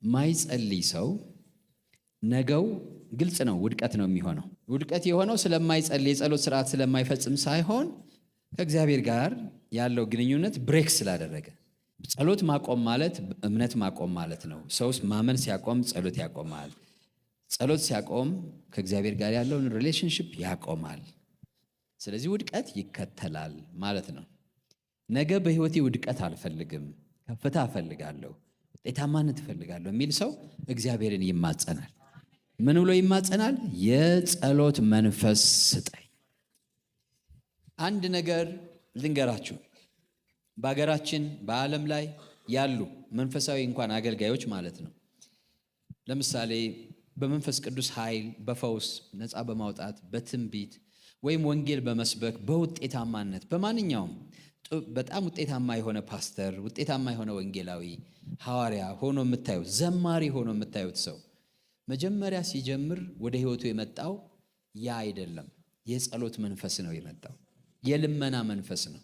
ማይጸልይ ሰው ነገው ግልጽ ነው ውድቀት ነው የሚሆነው። ውድቀት የሆነው ስለማይጸልይ የጸሎት ስርዓት ስለማይፈጽም ሳይሆን ከእግዚአብሔር ጋር ያለው ግንኙነት ብሬክ ስላደረገ። ጸሎት ማቆም ማለት እምነት ማቆም ማለት ነው። ሰውስ ማመን ሲያቆም ጸሎት ያቆማል። ጸሎት ሲያቆም ከእግዚአብሔር ጋር ያለውን ሪሌሽንሺፕ ያቆማል። ስለዚህ ውድቀት ይከተላል ማለት ነው። ነገ በህይወቴ ውድቀት አልፈልግም፣ ከፍታ እፈልጋለሁ፣ ውጤታማነት እፈልጋለሁ የሚል ሰው እግዚአብሔርን ይማጸናል። ምን ብሎ ይማጸናል? የጸሎት መንፈስ ስጠኝ። አንድ ነገር ልንገራችሁ። በሀገራችን በዓለም ላይ ያሉ መንፈሳዊ እንኳን አገልጋዮች ማለት ነው፣ ለምሳሌ በመንፈስ ቅዱስ ኃይል በፈውስ ነፃ በማውጣት በትንቢት ወይም ወንጌል በመስበክ በውጤታማነት በማንኛውም በጣም ውጤታማ የሆነ ፓስተር፣ ውጤታማ የሆነ ወንጌላዊ ሐዋርያ ሆኖ የምታዩት፣ ዘማሪ ሆኖ የምታዩት ሰው መጀመሪያ ሲጀምር ወደ ህይወቱ የመጣው ያ አይደለም፣ የጸሎት መንፈስ ነው የመጣው፣ የልመና መንፈስ ነው።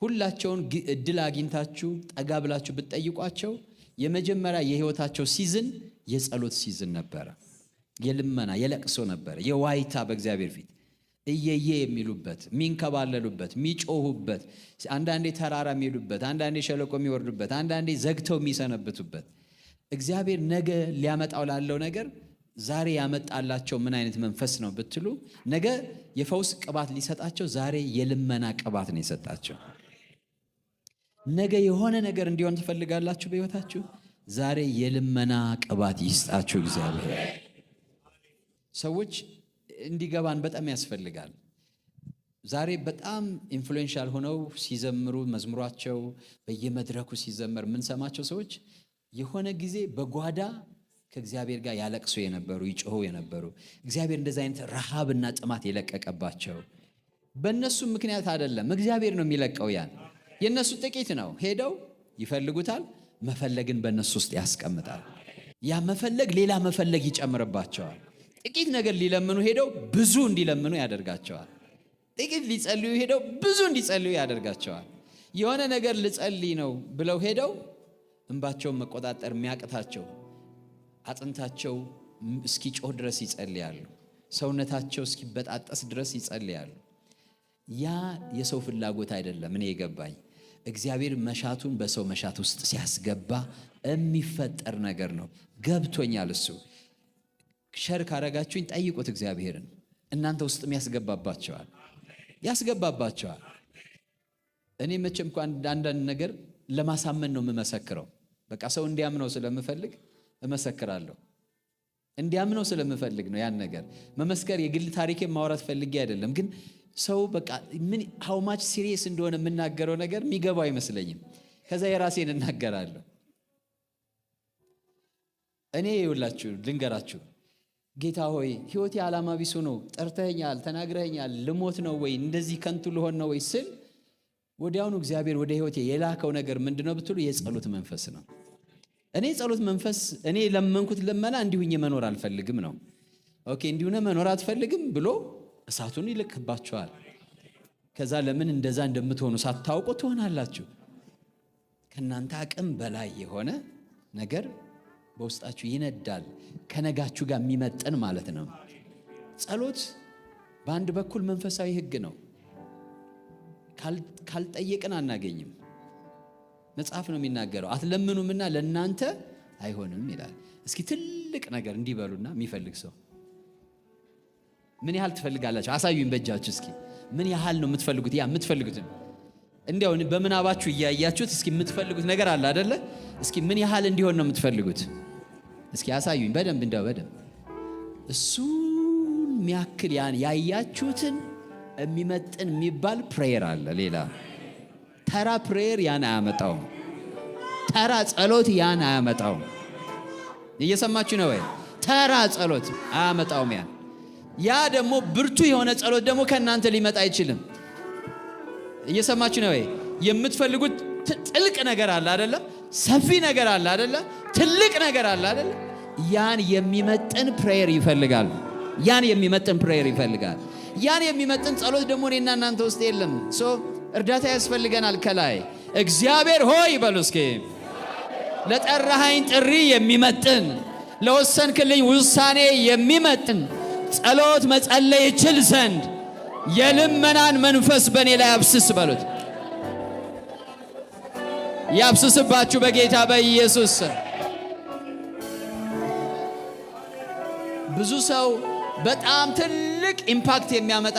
ሁላቸውን እድል አግኝታችሁ ጠጋ ብላችሁ ብትጠይቋቸው የመጀመሪያ የህይወታቸው ሲዝን የጸሎት ሲዝን ነበረ። የልመና የለቅሶ ነበረ፣ የዋይታ በእግዚአብሔር ፊት እየየ የሚሉበት፣ የሚንከባለሉበት፣ የሚጮሁበት፣ አንዳንዴ ተራራ የሚሄዱበት፣ አንዳንዴ ሸለቆ የሚወርዱበት፣ አንዳንዴ ዘግተው የሚሰነብቱበት። እግዚአብሔር ነገ ሊያመጣው ላለው ነገር ዛሬ ያመጣላቸው ምን አይነት መንፈስ ነው ብትሉ፣ ነገ የፈውስ ቅባት ሊሰጣቸው ዛሬ የልመና ቅባት ነው የሰጣቸው። ነገ የሆነ ነገር እንዲሆን ትፈልጋላችሁ በህይወታችሁ፣ ዛሬ የልመና ቅባት ይስጣችሁ እግዚአብሔር። ሰዎች እንዲገባን በጣም ያስፈልጋል። ዛሬ በጣም ኢንፍሉዌንሻል ሆነው ሲዘምሩ መዝሙራቸው በየመድረኩ ሲዘመር የምንሰማቸው ሰዎች የሆነ ጊዜ በጓዳ ከእግዚአብሔር ጋር ያለቅሱ የነበሩ ይጮሁ የነበሩ እግዚአብሔር እንደዚህ አይነት ረሃብና ጥማት የለቀቀባቸው በእነሱ ምክንያት አይደለም፣ እግዚአብሔር ነው የሚለቀው። ያን የእነሱ ጥቂት ነው፣ ሄደው ይፈልጉታል። መፈለግን በእነሱ ውስጥ ያስቀምጣል። ያ መፈለግ ሌላ መፈለግ ይጨምርባቸዋል። ጥቂት ነገር ሊለምኑ ሄደው ብዙ እንዲለምኑ ያደርጋቸዋል። ጥቂት ሊጸልዩ ሄደው ብዙ እንዲጸልዩ ያደርጋቸዋል። የሆነ ነገር ልጸልይ ነው ብለው ሄደው እንባቸውን መቆጣጠር የሚያቅታቸው አጥንታቸው እስኪጮህ ድረስ ይጸልያሉ። ሰውነታቸው እስኪበጣጠስ ድረስ ይጸልያሉ። ያ የሰው ፍላጎት አይደለም። እኔ የገባኝ እግዚአብሔር መሻቱን በሰው መሻት ውስጥ ሲያስገባ የሚፈጠር ነገር ነው። ገብቶኛል። እሱ ሸር ካረጋችሁኝ ጠይቁት እግዚአብሔርን። እናንተ ውስጥም ያስገባባቸዋል። እኔ መቼም እንኳን አንዳንድ ነገር ለማሳመን ነው የምመሰክረው። በቃ ሰው እንዲያምነው ስለምፈልግ እመሰክራለሁ። እንዲያምነው ስለምፈልግ ነው ያን ነገር መመስከር። የግል ታሪኬን ማውራት ፈልጌ አይደለም፣ ግን ሰው በቃ ምን how much serious እንደሆነ የምናገረው ነገር የሚገባው አይመስለኝም። ከዛ የራሴን እናገራለሁ። እኔ ይውላችሁ ልንገራችሁ፣ ጌታ ሆይ ህይወቴ ዓላማ ቢስ ነው፣ ጠርተኸኛል፣ ተናግረኸኛል፣ ልሞት ነው ወይ እንደዚህ ከንቱ ልሆን ነው ወይ ስል ወዲያውኑ እግዚአብሔር ወደ ህይወቴ የላከው ነገር ምንድነው ብትሉ የጸሎት መንፈስ ነው። እኔ ጸሎት መንፈስ እኔ ለመንኩት ለመና እንዲሁኝ መኖር አልፈልግም ነው። ኦኬ እንዲሁነ መኖር አትፈልግም ብሎ እሳቱን ይልክባቸዋል። ከዛ ለምን እንደዛ እንደምትሆኑ ሳታውቁ ትሆናላችሁ። ከናንተ አቅም በላይ የሆነ ነገር በውስጣችሁ ይነዳል፣ ከነጋችሁ ጋር የሚመጥን ማለት ነው። ጸሎት በአንድ በኩል መንፈሳዊ ህግ ነው። ካልጠየቅን አናገኝም። መጽሐፍ ነው የሚናገረው፣ አትለምኑምና ለእናንተ አይሆንም ይላል። እስኪ ትልቅ ነገር እንዲበሉና የሚፈልግ ሰው ምን ያህል ትፈልጋላችሁ? አሳዩኝ በእጃችሁ። እስኪ ምን ያህል ነው የምትፈልጉት? ያ የምትፈልጉትን እንዲያው በምናባችሁ እያያችሁት እስኪ የምትፈልጉት ነገር አለ አይደለ? እስኪ ምን ያህል እንዲሆን ነው የምትፈልጉት? እስኪ አሳዩኝ በደንብ እንዲያው በደንብ እሱን የሚያክል ያን ያያችሁትን የሚመጥን የሚባል ፕሬየር አለ። ሌላ ተራ ፕሬየር ያን አያመጣውም። ተራ ጸሎት ያን አያመጣውም። እየሰማችሁ ነው ወይ? ተራ ጸሎት አያመጣውም ያን። ያ ደግሞ ብርቱ የሆነ ጸሎት ደግሞ ከእናንተ ሊመጣ አይችልም። እየሰማችሁ ነው ወይ? የምትፈልጉት ጥልቅ ነገር አለ አይደለ? ሰፊ ነገር አለ አይደለ? ትልቅ ነገር አለ አይደለ? ያን የሚመጥን ፕሬየር ይፈልጋል። ያን የሚመጥን ፕሬየር ይፈልጋል። ያን የሚመጥን ጸሎት ደግሞ እኔና እናንተ ውስጥ የለም። እርዳታ ያስፈልገናል። ከላይ እግዚአብሔር ሆይ በሉ እስኪ ለጠራኸኝ ጥሪ የሚመጥን ለወሰንክልኝ ውሳኔ የሚመጥን ጸሎት መጸለይ ይችል ዘንድ የልመናን መንፈስ በእኔ ላይ አብስስ በሉት። ያብስስባችሁ በጌታ በኢየሱስ። ብዙ ሰው በጣም ትልቅ ኢምፓክት የሚያመጣ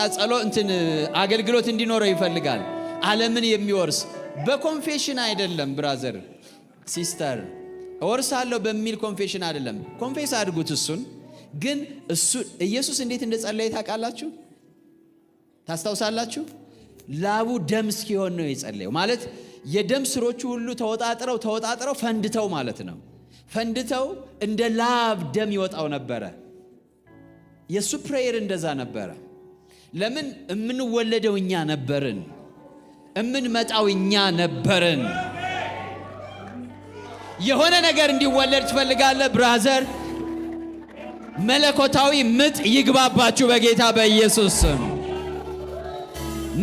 አገልግሎት እንዲኖረው ይፈልጋል። ዓለምን የሚወርስ በኮንፌሽን አይደለም ብራዘር ሲስተር፣ እወርሳለሁ በሚል ኮንፌሽን አይደለም። ኮንፌስ አድርጉት እሱን። ግን ኢየሱስ እንዴት እንደጸለየ ታውቃላችሁ? ታስታውሳላችሁ? ላቡ ደም እስኪሆን ነው የጸለየው። ማለት የደም ስሮቹ ሁሉ ተወጣጥረው ፈንድተው ማለት ነው። ፈንድተው እንደ ላብ ደም ይወጣው ነበረ። የሱ ፕሬየር እንደዛ ነበረ። ለምን? እምንወለደው እኛ ነበርን፣ እምንመጣው እኛ ነበርን። የሆነ ነገር እንዲወለድ ትፈልጋለህ ብራዘር? መለኮታዊ ምጥ ይግባባችሁ በጌታ በኢየሱስ ስም።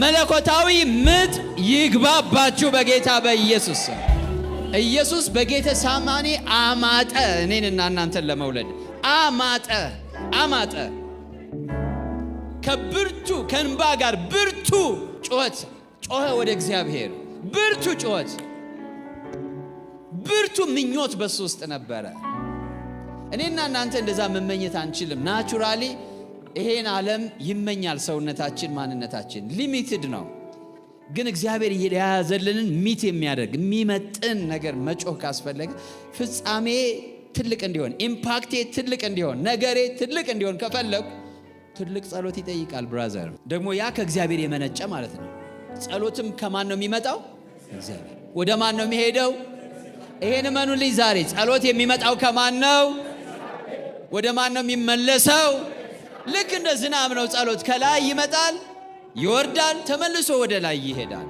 መለኮታዊ ምጥ ይግባባችሁ በጌታ በኢየሱስ ስም። ኢየሱስ በጌቴሴማኒ አማጠ፣ እኔንና እናንተን ለመውለድ አማጠ። ከብርቱ ከእንባ ጋር ብርቱ ጮኸ ወደ እግዚአብሔር። ብርቱ ጮኸት፣ ብርቱ ምኞት በሱ ውስጥ ነበረ። እኔና እናንተ እንደዛ መመኘት አንችልም። ናቹራሊ ይሄን ዓለም ይመኛል ሰውነታችን፣ ማንነታችን ሊሚትድ ነው። ግን እግዚአብሔር የያዘልንን ሚት የሚያደርግ የሚመጥን ነገር መጮህ ካስፈለገ ፍጻሜ ትልቅ እንዲሆን፣ ኢምፓክቴ ትልቅ እንዲሆን፣ ነገሬ ትልቅ እንዲሆን ከፈለጉ ትልቅ ጸሎት ይጠይቃል ብራዘር። ደግሞ ያ ከእግዚአብሔር የመነጨ ማለት ነው። ጸሎትም ከማን ነው የሚመጣው? እግዚአብሔር። ወደ ማን ነው የሚሄደው? ይሄን እመኑልኝ ዛሬ። ጸሎት የሚመጣው ከማን ነው? ወደ ማን ነው የሚመለሰው? ልክ እንደ ዝናብ ነው ጸሎት። ከላይ ይመጣል፣ ይወርዳል፣ ተመልሶ ወደ ላይ ይሄዳል።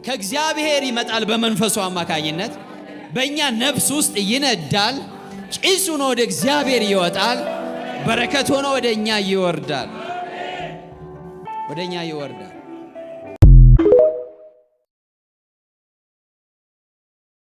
ከእግዚአብሔር ይመጣል በመንፈሱ አማካኝነት፣ በእኛ ነፍስ ውስጥ ይነዳል። ጭስ ሆኖ ወደ እግዚአብሔር ይወጣል። በረከት ሆኖ ወደ እኛ ይወርዳል።